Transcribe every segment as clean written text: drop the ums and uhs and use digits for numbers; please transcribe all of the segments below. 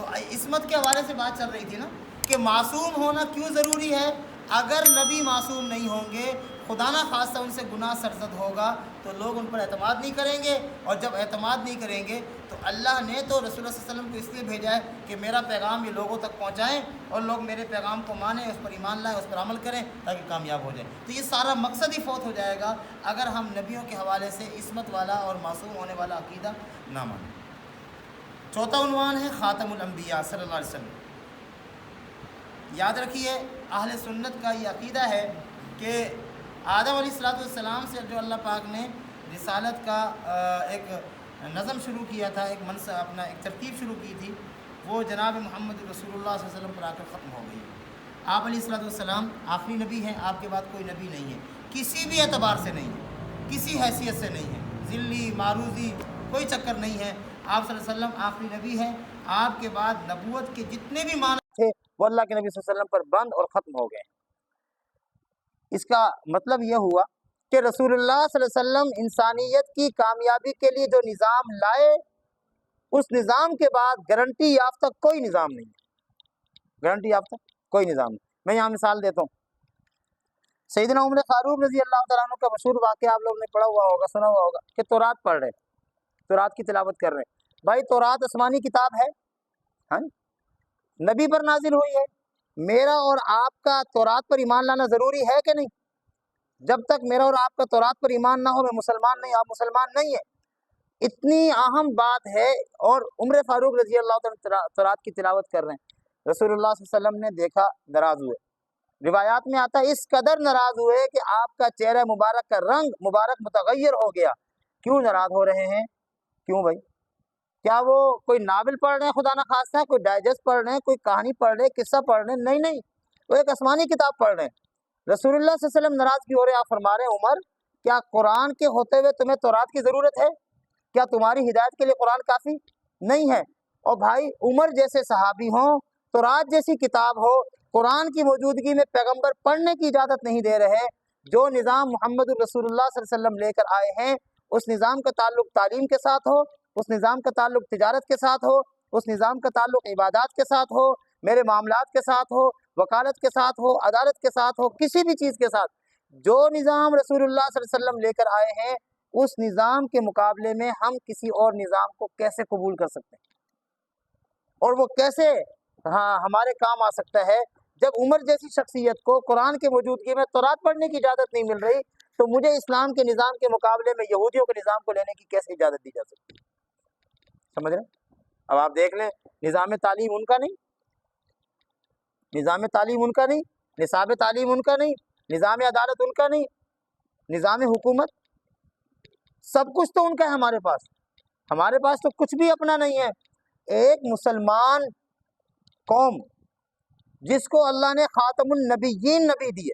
تو عصمت کے حوالے سے بات چل رہی تھی نا کہ معصوم ہونا کیوں ضروری ہے. اگر نبی معصوم نہیں ہوں گے، خدا نہ خواستہ ان سے گناہ سرزد ہوگا تو لوگ ان پر اعتماد نہیں کریں گے، اور جب اعتماد نہیں کریں گے تو اللہ نے تو رسول اللہ صلی اللہ علیہ وسلم کو اس لیے بھیجا ہے کہ میرا پیغام یہ لوگوں تک پہنچائیں اور لوگ میرے پیغام کو مانیں، اس پر ایمان لائیں، اس پر عمل کریں تاکہ کامیاب ہو جائیں. تو یہ سارا مقصد ہی فوت ہو جائے گا اگر ہم نبیوں کے حوالے سے عصمت والا اور معصوم ہونے والا عقیدہ نہ مانیں. چوتھا عنوان ہے خاتم الانبیاء صلی اللہ علیہ وسلم. یاد رکھیے اہل سنت کا یہ عقیدہ ہے کہ آدم علیہ السلام سے جو اللہ پاک نے رسالت کا ایک نظم شروع کیا تھا، ایک اپنا ایک ترتیب شروع کی تھی، وہ جناب محمد رسول اللہ صلی اللہ علیہ وسلم پر آ کر ختم ہو گئی. آپ علیہ السلام آخری نبی ہیں، آپ کے بعد کوئی نبی نہیں ہے، کسی بھی اعتبار سے نہیں ہے، کسی حیثیت سے نہیں ہے، ذلی معروضی کوئی چکر نہیں ہے. آپ صلی اللہ علیہ وسلم آخری نبی ہیں. آپ کے بعد نبوت کے جتنے بھی معنی تھے وہ اللہ کے نبی صلی اللہ علیہ وسلم پر بند اور ختم ہو گئے. اس کا مطلب یہ ہوا کہ رسول اللہ صلی اللہ علیہ وسلم انسانیت کی کامیابی کے لیے جو نظام لائے، اس نظام کے بعد گارنٹی یافتہ کوئی نظام نہیں ہے، گارنٹی یافتہ کوئی نظام نہیں. میں یہاں مثال دیتا ہوں. سیدنا عمر فاروق رضی اللہ تعالیٰ عنہ کا مشہور واقعہ آپ لوگوں نے پڑھا ہوا ہوگا، سنا ہوا ہوگا کہ تورات پڑھ رہے، تورات کی تلاوت کر رہے. بھائی تورات آسمانی کتاب ہے، ہاں نبی پر نازل ہوئی ہے. میرا اور آپ کا تورات پر ایمان لانا ضروری ہے کہ نہیں؟ جب تک میرا اور آپ کا تورات پر ایمان نہ ہو میں مسلمان نہیں، آپ مسلمان نہیں ہیں. اتنی اہم بات ہے. اور عمر فاروق رضی اللہ تعالیٰ تورات کی تلاوت کر رہے ہیں. رسول اللہ صلی اللہ علیہ وسلم نے دیکھا، ناراض ہوئے. روایات میں آتا ہے اس قدر ناراض ہوئے کہ آپ کا چہرہ مبارک کا رنگ مبارک متغیر ہو گیا. کیوں ناراض ہو رہے ہیں؟ کیوں بھائی؟ کیا وہ کوئی ناول پڑھ رہے ہیں خدا نہ خواستہ، کوئی ڈائجسٹ پڑھ رہے ہیں، کوئی کہانی پڑھ رہے ہیں، قصہ پڑھ رہے ہیں؟ نہیں نہیں، وہ ایک آسمانی کتاب پڑھ رہے ہیں. رسول اللہ صلی اللہ علیہ وسلم ناراض کیوں ہو رہے ہیں؟ آپ فرما رہے ہیں عمر کیا قرآن کے ہوتے ہوئے تمہیں تورات کی ضرورت ہے؟ کیا تمہاری ہدایت کے لیے قرآن کافی نہیں ہے؟ اور بھائی عمر جیسے صحابی ہوں، تورات جیسی کتاب ہو، قرآن کی موجودگی میں پیغمبر پڑھنے کی اجازت نہیں دے رہے. جو نظام محمد الرسول اللہ صلی اللہ علیہ وسلم لے کر آئے ہیں اس نظام کا تعلق تعلیم کے ساتھ ہو، اس نظام کا تعلق تجارت کے ساتھ ہو، اس نظام کا تعلق عبادات کے ساتھ ہو، میرے معاملات کے ساتھ ہو، وکالت کے ساتھ ہو، عدالت کے ساتھ ہو، کسی بھی چیز کے ساتھ. جو نظام رسول اللہ صلی اللہ علیہ وسلم لے کر آئے ہیں اس نظام کے مقابلے میں ہم کسی اور نظام کو کیسے قبول کر سکتے ہیں، اور وہ کیسے ہمارے کام آ سکتا ہے؟ جب عمر جیسی شخصیت کو قرآن کی موجودگی میں تورات پڑھنے کی اجازت نہیں مل رہی تو مجھے اسلام کے نظام کے مقابلے میں یہودیوں کے نظام کو لینے کی کیسے اجازت دی جا سکتی؟ سمجھ رہے ہیں؟ اب آپ دیکھ لیں، نظام تعلیم ان کا نہیں، نظام تعلیم ان کا نہیں، نصاب تعلیم ان کا نہیں، نظام عدالت ان کا نہیں، نظام حکومت سب کچھ تو ان کا ہے. ہمارے پاس تو کچھ بھی اپنا نہیں ہے. ایک مسلمان قوم جس کو اللہ نے خاتم النبیین نبی دیے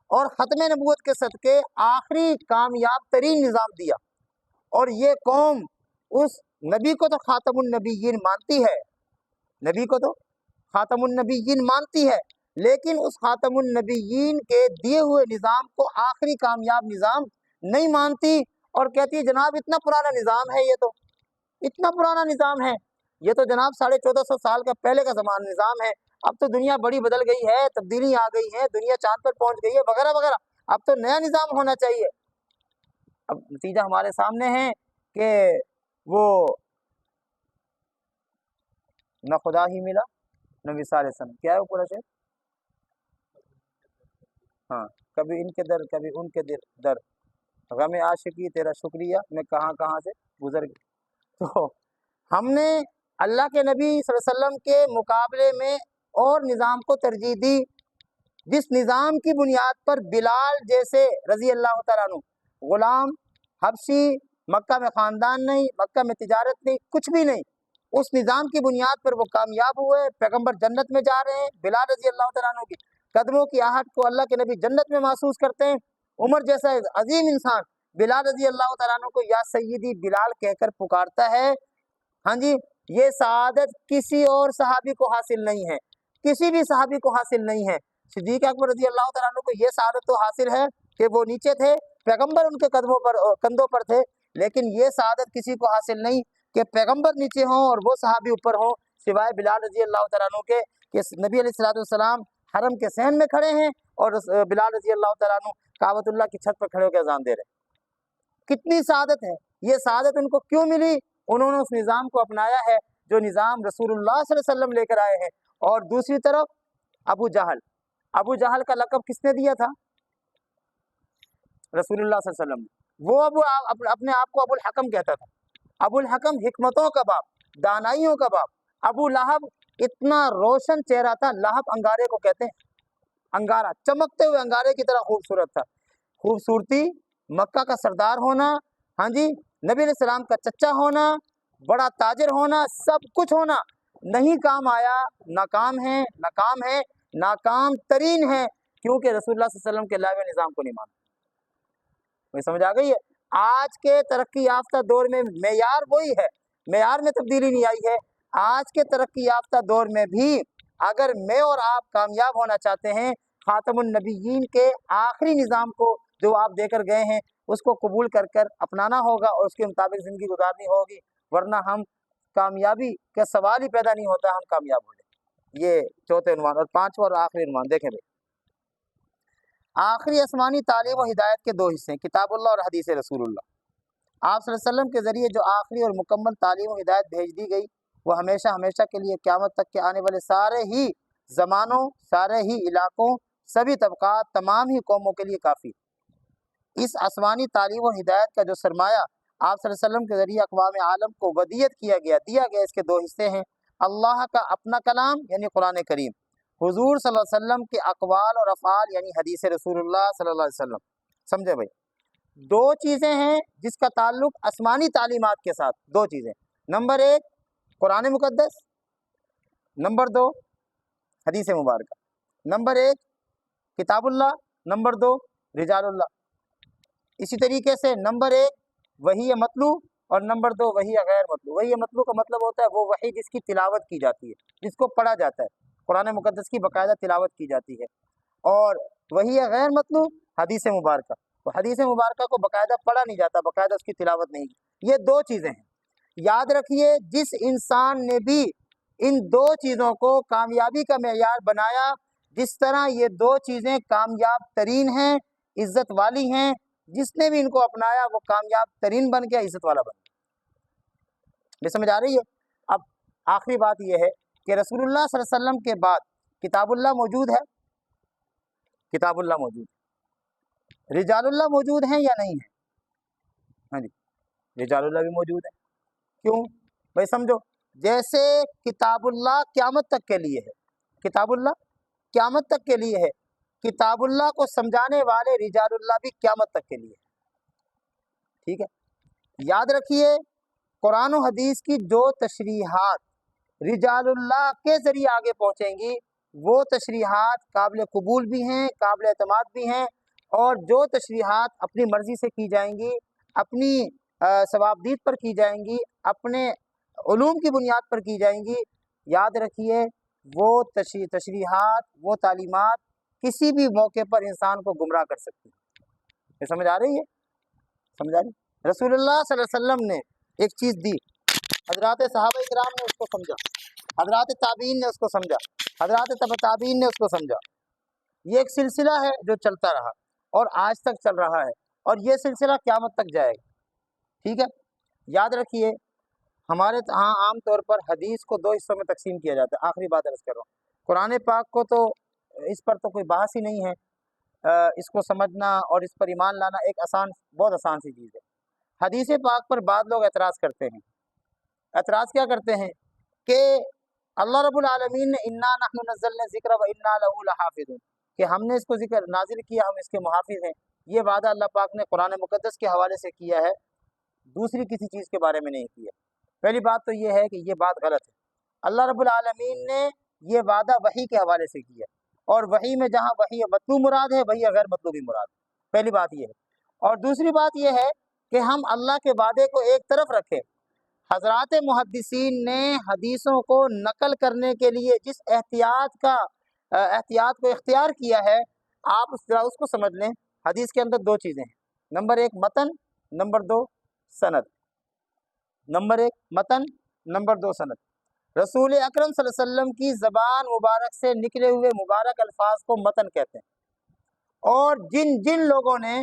اور ختم نبوت کے صدقے آخری کامیاب ترین نظام دیا، اور یہ قوم اس نبی کو تو خاتم النبیین مانتی ہے، نبی کو تو خاتم النبیین مانتی ہے، لیکن اس خاتم النبیین کے دیے ہوئے نظام کو آخری کامیاب نظام نہیں مانتی، اور کہتی ہے جناب اتنا پرانا نظام ہے، یہ تو اتنا پرانا نظام ہے، یہ تو جناب 1450 سال کا پہلے کا زمان نظام ہے. اب تو دنیا بڑی بدل گئی ہے، تبدیلی آ گئی ہے، دنیا چاند پر پہنچ گئی ہے وغیرہ وغیرہ، اب تو نیا نظام ہونا چاہیے. اب نتیجہ ہمارے سامنے ہے کہ وہ نہ خدا ہی ملا نہ وصال سن. کیا ہے وہ پورا شعر؟ ہاں، کبھی ان کے در کبھی ان کے در، غم عاشقی تیرا شکریہ میں کہاں کہاں سے گزر گئی. تو ہم نے اللہ کے نبی صلی اللہ علیہ وسلم کے مقابلے میں اور نظام کو ترجیح دی جس نظام کی بنیاد پر بلال جیسے رضی اللہ تعالیٰ عنہ غلام حبشی، مکہ میں خاندان نہیں، مکہ میں تجارت نہیں، کچھ بھی نہیں، اس نظام کی بنیاد پر وہ کامیاب ہوئے، پیغمبر جنت میں جا رہے ہیں. بلال رضی اللہ تعالیٰ عنہ کی قدموں کی آہٹ کو اللہ کے نبی جنت میں محسوس کرتے ہیں. عمر جیسا عظیم انسان بلال رضی اللہ تعالیٰ عنہ کو یا سیدی بلال کہہ کر پکارتا ہے. ہاں جی، یہ سعادت کسی اور صحابی کو حاصل نہیں ہے، کسی بھی صحابی کو حاصل نہیں ہے. صدیق اکبر رضی اللہ تعالیٰ عنہ کو یہ سعادت تو حاصل ہے کہ وہ نیچے تھے، پیغمبر ان کے کندھوں پر تھے، لیکن یہ سعادت کسی کو حاصل نہیں کہ پیغمبر نیچے ہوں اور وہ صحابی اوپر ہوں. سوائے بلال رضی اللہ تعالیٰ عنہ کے کہ نبی علیہ الصلوۃ والسلام حرم کے صحن میں کھڑے ہیں اور بلال رضی اللہ تعالیٰ عنہ کعبۃ اللہ کی چھت پر کھڑے ہو کے اذان دے رہے ہیں۔ کتنی سعادت ہے! یہ سعادت ان کو کیوں ملی؟ انہوں نے اس نظام کو اپنایا ہے جو نظام رسول اللہ صلی اللہ علیہ وسلم لے کر آئے ہیں۔ اور دوسری طرف ابو جہل کا لقب کس نے دیا تھا؟ رسول اللہ صلی اللہ علیہ وسلم نے۔ وہ اپنے آپ کو ابو الحکم کہتا تھا۔ ابو الحکم حکمتوں کا باپ، دانائیوں کا باپ۔ ابو لہب اتنا روشن چہرہ تھا، لہب انگارے کو کہتے ہیں، انگارہ، چمکتے ہوئے انگارے کی طرح خوبصورت تھا۔ خوبصورتی، مکہ کا سردار ہونا، ہاں جی، نبی علیہ السلام کا چچا ہونا، بڑا تاجر ہونا، سب کچھ ہونا نہیں کام آیا، ناکام ہے، ناکام ترین ہے، کیونکہ رسول اللہ صلی اللہ علیہ وسلم کے لائے نظام کو نہیں مانا۔ مجھے سمجھ آ گئی ہے؟ آج کے ترقی یافتہ دور میں معیار وہی ہے، معیار میں تبدیلی نہیں آئی ہے۔ آج کے ترقی یافتہ دور میں بھی اگر میں اور آپ کامیاب ہونا چاہتے ہیں، خاتم النبیین کے آخری نظام کو جو آپ دے کر گئے ہیں اس کو قبول کر اپنانا ہوگا اور اس کے مطابق زندگی گزارنی ہوگی، ورنہ ہم کامیابی کا سوال ہی پیدا نہیں ہوتا، ہم کامیاب ہو جائیں۔ یہ چوتھے عنوان۔ اور پانچواں اور آخری عنوان دیکھیں بھائی، آخری آسمانی تعلیم و ہدایت کے دو حصے ہیں، کتاب اللہ اور حدیث رسول اللہ۔ آپ صلی اللہ علیہ وسلم کے ذریعے جو آخری اور مکمل تعلیم و ہدایت بھیج دی گئی وہ ہمیشہ کے لیے قیامت تک کے آنے والے سارے ہی زمانوں، سارے ہی علاقوں، سبھی طبقات، تمام ہی قوموں کے لیے کافی۔ اس آسمانی تعلیم و ہدایت کا جو سرمایہ آپ صلی اللہ علیہ وسلم کے ذریعے اقوام عالم کو ودیت دیا گیا، اس کے دو حصے ہیں، اللہ کا اپنا کلام یعنی قرآن کریم، حضور صلی اللہ علیہ وسلم کے اقوال اور افعال یعنی حدیث رسول اللہ صلی اللہ علیہ وسلم۔ سمجھے بھائی؟ دو چیزیں ہیں جس کا تعلق آسمانی تعلیمات کے ساتھ، دو چیزیں، نمبر ایک قرآن مقدس، نمبر دو حدیث مبارکہ۔ نمبر ایک کتاب اللہ، نمبر دو رجال اللہ۔ اسی طریقے سے نمبر ایک وحی مطلوع اور نمبر دو وحی غیر مطلوع۔ وحی مطلوع کا مطلب ہوتا ہے وہ وحی جس کی تلاوت کی جاتی ہے، جس کو پڑھا جاتا ہے، قرآن مقدس کی باقاعدہ تلاوت کی جاتی ہے۔ اور وحی غیر مطلوع حدیث مبارکہ، تو حدیث مبارکہ کو باقاعدہ پڑھا نہیں جاتا، باقاعدہ اس کی تلاوت نہیں کی۔ یہ دو چیزیں ہیں، یاد رکھیے۔ جس انسان نے بھی ان دو چیزوں کو کامیابی کا معیار بنایا، جس طرح یہ دو چیزیں کامیاب ترین ہیں، عزت والی ہیں، جس نے بھی ان کو اپنایا وہ کامیاب ترین بن گیا، عزت والا بن گیا۔ یہ سمجھ آ رہی ہے؟ اب آخری بات یہ ہے کہ رسول اللہ صلی اللہ علیہ وسلم کے بعد کتاب اللہ موجود ہے، کتاب اللہ موجود ہے، رجال اللہ موجود ہیں یا نہیں ہے؟ ہاں جی، رجال اللہ بھی موجود ہے۔ کیوں بھائی؟ سمجھو، جیسے کتاب اللہ قیامت تک کے لیے ہے، کتاب اللہ قیامت تک کے لیے ہے، کتاب اللہ کو سمجھانے والے رجال اللہ بھی قیامت تک کے لیے ہے۔ ٹھیک ہے؟ یاد رکھیے، قرآن و حدیث کی جو تشریحات رجال اللہ کے ذریعے آگے پہنچیں گی وہ تشریحات قابل قبول بھی ہیں، قابل اعتماد بھی ہیں، اور جو تشریحات اپنی مرضی سے کی جائیں گی، اپنی ثوابدید پر کی جائیں گی، اپنے علوم کی بنیاد پر کی جائیں گی، یاد رکھیے وہ تشریحات، وہ تعلیمات کسی بھی موقع پر انسان کو گمراہ کر سکتی ہے۔ یہ سمجھ آ رہی ہے؟ سمجھ آ رہی؟ رسول اللہ صلی اللہ علیہ وسلم نے ایک چیز دی، حضرات صحابہ کرام نے اس کو سمجھا، حضرات تابعین نے اس کو سمجھا، حضرات تبع تابعین نے اس کو سمجھا۔ یہ ایک سلسلہ ہے جو چلتا رہا اور آج تک چل رہا ہے، اور یہ سلسلہ قیامت تک جائے گا۔ ٹھیک ہے؟ یاد رکھیے، ہمارے ہاں عام طور پر حدیث کو دو حصوں میں تقسیم کیا جاتا ہے۔ آخری بات عرض کر رہا ہوں، قرآن پاک کو تو اس پر تو کوئی بحث ہی نہیں ہے، اس کو سمجھنا اور اس پر ایمان لانا ایک بہت آسان سی چیز ہے۔ حدیث پاک پر بعض لوگ اعتراض کرتے ہیں۔ اعتراض کیا کرتے ہیں کہ اللہ رب العالمین نے انا نحن نزلنا الذکر و انا لہ لحافظون، کہ ہم نے اس کو ذکر نازل کیا، ہم اس کے محافظ ہیں۔ یہ وعدہ اللہ پاک نے قرآن مقدس کے حوالے سے کیا ہے، دوسری کسی چیز کے بارے میں نہیں کیا۔ پہلی بات تو یہ ہے کہ یہ بات غلط ہے۔ اللہ رب العالمین نے یہ وعدہ وحی کے حوالے سے کیا، اور وحی میں جہاں وحی مطلوب مراد ہے وحی غیر مطلوب بھی مراد ہے۔ پہلی بات یہ ہے، اور دوسری بات یہ ہے کہ ہم اللہ کے وعدے کو ایک طرف رکھیں۔ حضرات محدثین نے حدیثوں کو نقل کرنے کے لیے جس احتیاط کو اختیار کیا ہے، آپ اس کو سمجھ لیں۔ حدیث کے اندر دو چیزیں ہیں، نمبر ایک متن، نمبر دو سند۔ نمبر ایک متن، نمبر دو سند۔ رسول اکرم صلی اللہ علیہ وسلم کی زبان مبارک سے نکلے ہوئے مبارک الفاظ کو متن کہتے ہیں، اور جن جن لوگوں نے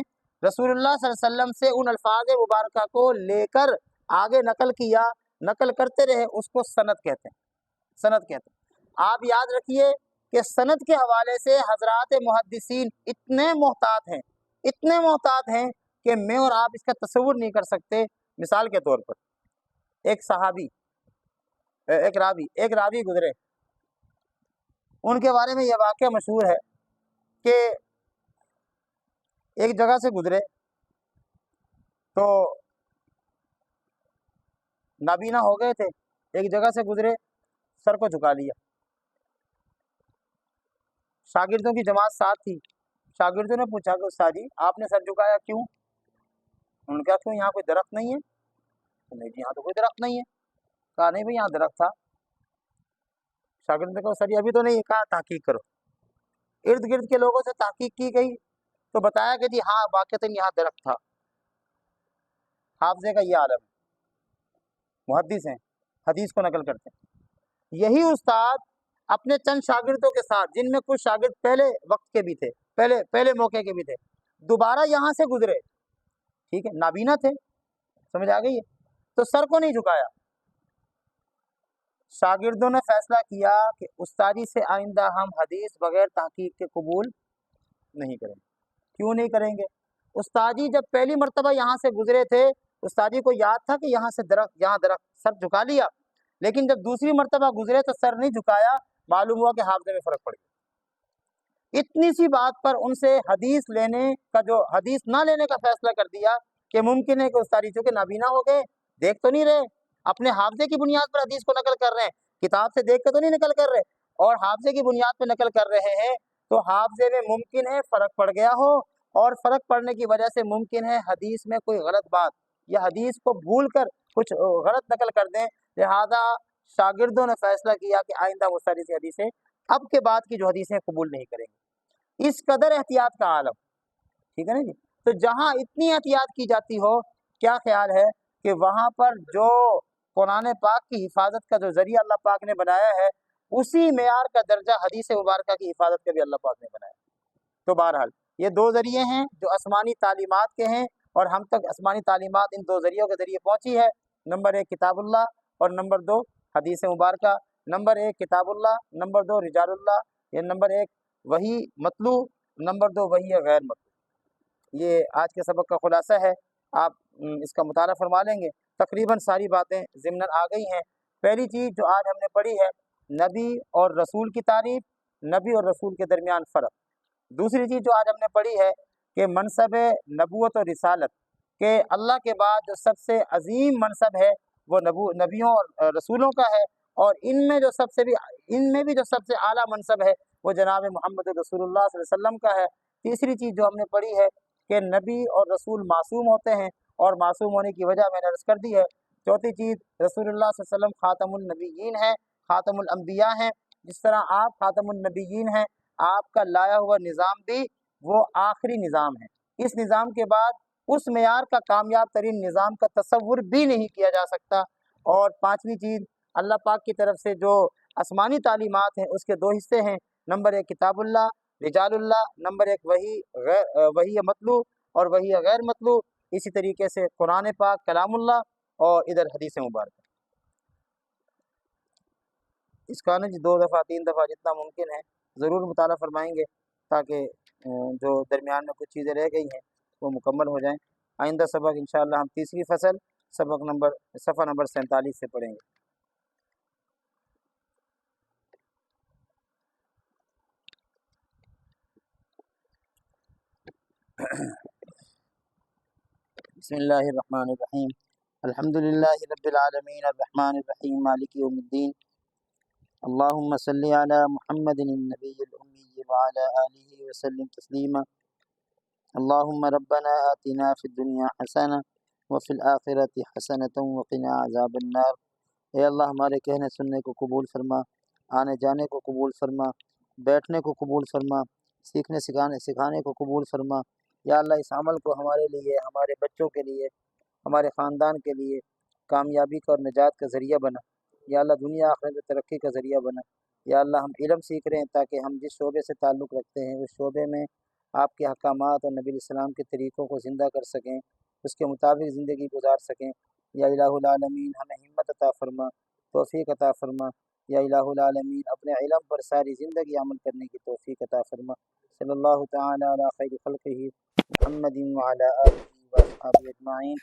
رسول اللہ صلی اللہ علیہ وسلم سے ان الفاظ مبارکہ کو لے کر آگے نقل کیا، نقل کرتے رہے، اس کو سند کہتے ہیں، سند کہتے ہیں۔ آپ یاد رکھیے کہ سند کے حوالے سے حضرات محدثین اتنے محتاط ہیں کہ میں اور آپ اس کا تصور نہیں کر سکتے۔ مثال کے طور پر ایک صحابی، ایک راوی گزرے، ان کے بارے میں یہ واقعہ مشہور ہے کہ ایک جگہ سے گزرے تو نابینا ہو گئے تھے، ایک جگہ سے گزرے، سر کو جھکا لیا، شاگردوں کی جماعت ساتھ تھی، شاگردوں نے پوچھا کہ استاد جی آپ نے سر جھکایا کیوں؟ انہوں نے کہا کیوں یہاں کوئی درخت نہیں ہے؟ نہیں جی یہاں تو کوئی درخت نہیں ہے۔ کہا نہیں بھائی یہاں درخت تھا۔ شاگرد نے کہا سر ابھی تو نہیں، کہا تحقیق کرو۔ ارد گرد کے لوگوں سے تحقیق کی گئی تو بتایا کہ جی ہاں واقعتاً یہاں درخت تھا۔ حافظے کا یہ عالم ہے، محدث ہیں، حدیث کو نقل کرتے ہیں۔ یہی استاد اپنے چند شاگردوں کے ساتھ، جن میں کچھ شاگرد پہلے وقت کے بھی تھے، پہلے موقع کے بھی تھے، دوبارہ یہاں سے گزرے، ٹھیک ہے، نابینا تھے، سمجھ آ گئی ہے، تو سر کو نہیں جھکایا۔ شاگردوں نے فیصلہ کیا کہ استادی سے آئندہ ہم حدیث بغیر تحقیق کے قبول نہیں کریں گے۔ کیوں نہیں کریں گے؟ استادی جب پہلی مرتبہ یہاں سے گزرے تھے، استادی کو یاد تھا کہ یہاں درخت، سر جھکا لیا، لیکن جب دوسری مرتبہ گزرے تو سر نہیں جھکایا، معلوم ہوا کہ حافظے میں فرق پڑ گیا۔ اتنی سی بات پر ان سے حدیث نہ لینے کا فیصلہ کر دیا کہ ممکن ہے کہ استادی چونکہ نابینا ہو گئے، دیکھ تو نہیں رہے، اپنے حافظے کی بنیاد پر حدیث کو نقل کر رہے ہیں، کتاب سے دیکھ کے تو نہیں نقل کر رہے، اور حافظے کی بنیاد پہ نقل کر رہے ہیں، تو حافظے میں ممکن ہے فرق پڑ گیا ہو، اور فرق پڑنے کی وجہ سے ممکن ہے حدیث میں کوئی غلط بات یا حدیث کو بھول کر کچھ غلط نقل کر دیں، لہذا شاگردوں نے فیصلہ کیا کہ آئندہ وہ ساری حدیثیں اب کے بعد کی جو حدیثیں قبول نہیں کریں گے۔ اس قدر احتیاط کا عالم، ٹھیک ہے نا جی۔ تو جہاں اتنی احتیاط کی جاتی ہو، کیا خیال ہے کہ وہاں پر جو قرآن پاک کی حفاظت کا جو ذریعہ اللہ پاک نے بنایا ہے، اسی معیار کا درجہ حدیث مبارکہ کی حفاظت کا بھی اللہ پاک نے بنایا۔ تو بہرحال یہ دو ذریعے ہیں جو آسمانی تعلیمات کے ہیں، اور ہم تک آسمانی تعلیمات ان دو ذریعوں کے ذریعے پہنچی ہے۔ نمبر 1 کتاب اللہ، اور نمبر 2 حدیث مبارکہ۔ نمبر 1 کتاب اللہ، نمبر 2 رجال اللہ، یہ نمبر 1 وحی مطلوع، نمبر 2 وحی غیر مطلوع۔ یہ آج کے سبق کا خلاصہ ہے، آپ اس کا مطالعہ فرما لیں گے، تقریباً ساری باتیں ضمناً آ گئی ہیں۔ پہلی چیز جو آج ہم نے پڑھی ہے، نبی اور رسول کی تعریف، نبی اور رسول کے درمیان فرق۔ دوسری چیز جو آج ہم نے پڑھی ہے کہ منصب نبوت اور رسالت، کہ اللہ کے بعد جو سب سے عظیم منصب ہے وہ نبیوں اور رسولوں کا ہے، اور ان میں بھی جو سب سے اعلیٰ منصب ہے وہ جناب محمد رسول اللہ صلی اللہ علیہ وسلم کا ہے۔ تیسری چیز جو ہم نے پڑھی ہے کہ نبی اور رسول معصوم ہوتے ہیں، اور معصوم ہونے کی وجہ میں نے عرض کر دی ہے۔ چوتھی چیز رسول اللہ صلی اللہ علیہ وسلم خاتم النبیین ہیں، خاتم الانبیاء ہیں، جس طرح آپ خاتم النبیین ہیں، آپ کا لایا ہوا نظام بھی وہ آخری نظام ہے۔ اس نظام کے بعد اس معیار کا کامیاب ترین نظام کا تصور بھی نہیں کیا جا سکتا۔ اور پانچویں چیز اللہ پاک کی طرف سے جو آسمانی تعلیمات ہیں اس کے 2 حصے ہیں، نمبر 1 کتاب اللہ رجال اللہ، نمبر 1 وحی مطلوع اور وحی غیر مطلوع، اسی طریقے سے قرآن پاک کلام اللہ، اور ادھر حدیث مبارکہ۔ اس کا نا جی 2 دفعہ 3 دفعہ جتنا ممکن ہے ضرور مطالعہ فرمائیں گے، تاکہ جو درمیان میں کچھ چیزیں رہ گئی ہیں وہ مکمل ہو جائیں۔ آئندہ سبق انشاءاللہ ہم تیسری فصل صفحہ نمبر 47 سے پڑھیں گے۔ بسم اللہ الرحمن الرحیم، الحمدللہ رب العالمین الرحمن الرحیم مالک یوم الدین، اللہم صلی علی محمد النبی الامی وعلی آلہ وسلم تسلیما، اللہم ربنا آتنا فی الدنیا حسنہ وفی الآخرۃ حسنۃ وقنا عذاب النار۔ اے اللہ ہمارے کہنے سننے کو قبول فرما، آنے جانے کو قبول فرما، بیٹھنے کو قبول فرما، سیکھنے سکھانے کو قبول فرما۔ یا اللہ اس عمل کو ہمارے لیے، ہمارے بچوں کے لیے، ہمارے خاندان کے لیے کامیابی کا اور نجات کا ذریعہ بنا۔ یا اللہ دنیا آخرت میں ترقی کا ذریعہ بنا۔ یا اللہ ہم علم سیکھ رہے ہیں تاکہ ہم جس شعبے سے تعلق رکھتے ہیں اس شعبے میں آپ کے احکامات اور نبی علیہ السلام کے طریقوں کو زندہ کر سکیں، اس کے مطابق زندگی گزار سکیں۔ یا الہ العالمین ہمیں ہمت عطا فرما، توفیق عطا فرما۔ یا الہ العالمین اپنے علم پر ساری زندگی عمل کرنے کی توفیق عطا فرما۔ صلی اللہ تعالی علی خیر خلقہ محمد وعلی آلہ واصحابہ اجمعین۔